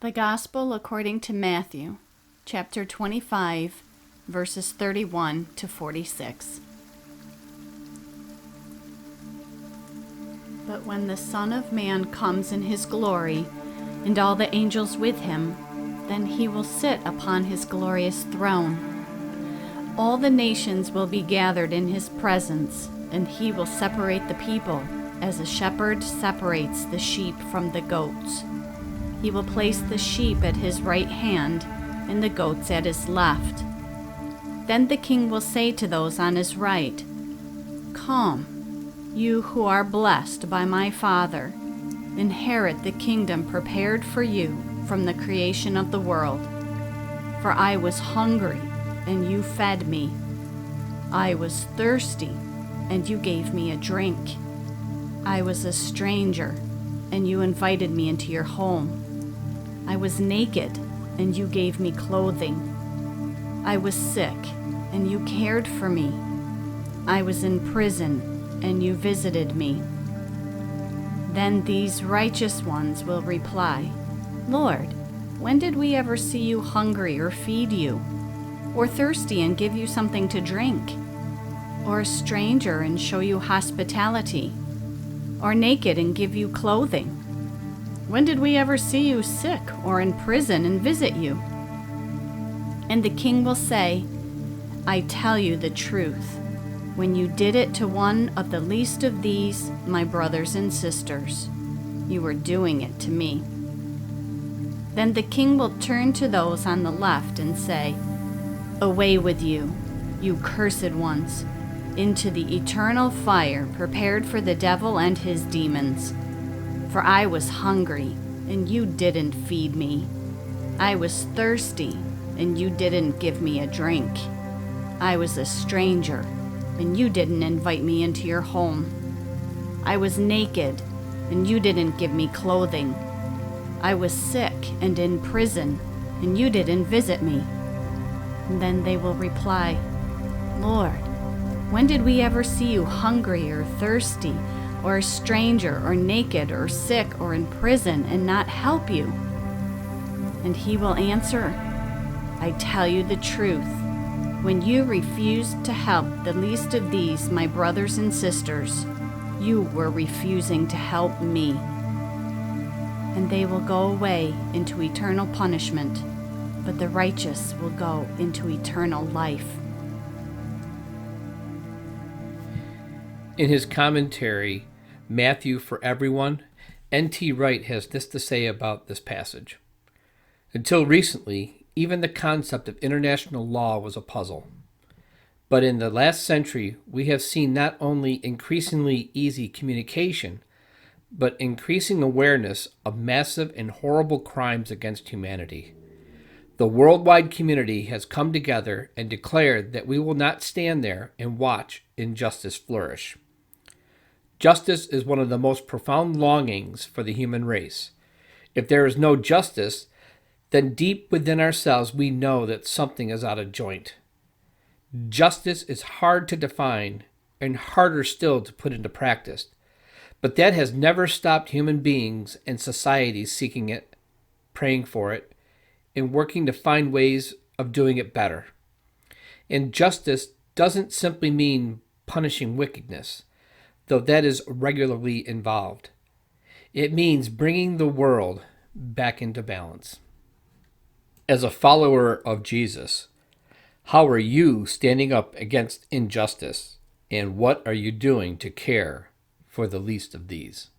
The Gospel according to Matthew, chapter 25, verses 31 to 46. But when the Son of Man comes in his glory, and all the angels with him, then he will sit upon his glorious throne. All the nations will be gathered in his presence, and he will separate the people, as a shepherd separates the sheep from the goats. He will place the sheep at his right hand, and the goats at his left. Then the king will say to those on his right, "Come, you who are blessed by my Father, inherit the kingdom prepared for you from the creation of the world. For I was hungry, and you fed me. I was thirsty, and you gave me a drink. I was a stranger, and you invited me into your home. I was naked, and you gave me clothing. I was sick, and you cared for me. I was in prison, and you visited me." Then these righteous ones will reply, "Lord, when did we ever see you hungry or feed you, or thirsty and give you something to drink, or a stranger and show you hospitality, or naked and give you clothing? When did we ever see you sick or in prison and visit you?" And the king will say, "I tell you the truth. When you did it to one of the least of these, my brothers and sisters, you were doing it to me." Then the king will turn to those on the left and say, "Away with you, you cursed ones, into the eternal fire prepared for the devil and his demons. For I was hungry, and you didn't feed me. I was thirsty, and you didn't give me a drink. I was a stranger, and you didn't invite me into your home. I was naked, and you didn't give me clothing. I was sick and in prison, and you didn't visit me." And then they will reply, "Lord, when did we ever see you hungry or thirsty, or a stranger or naked or sick or in prison and not help you?" And he will answer, "I tell you the truth. When you refused to help the least of these, my brothers and sisters, you were refusing to help me." And they will go away into eternal punishment, but the righteous will go into eternal life. In his commentary, Matthew for Everyone, N.T. Wright has this to say about this passage. Until recently, even the concept of international law was a puzzle. But in the last century, we have seen not only increasingly easy communication, but increasing awareness of massive and horrible crimes against humanity. The worldwide community has come together and declared that we will not stand there and watch injustice flourish. Justice is one of the most profound longings for the human race. If there is no justice, then deep within ourselves we know that something is out of joint. Justice is hard to define and harder still to put into practice, but that has never stopped human beings and societies seeking it, praying for it, and working to find ways of doing it better. And justice doesn't simply mean punishing wickedness, though that is regularly involved. It means bringing the world back into balance. As a follower of Jesus, how are you standing up against injustice, and what are you doing to care for the least of these?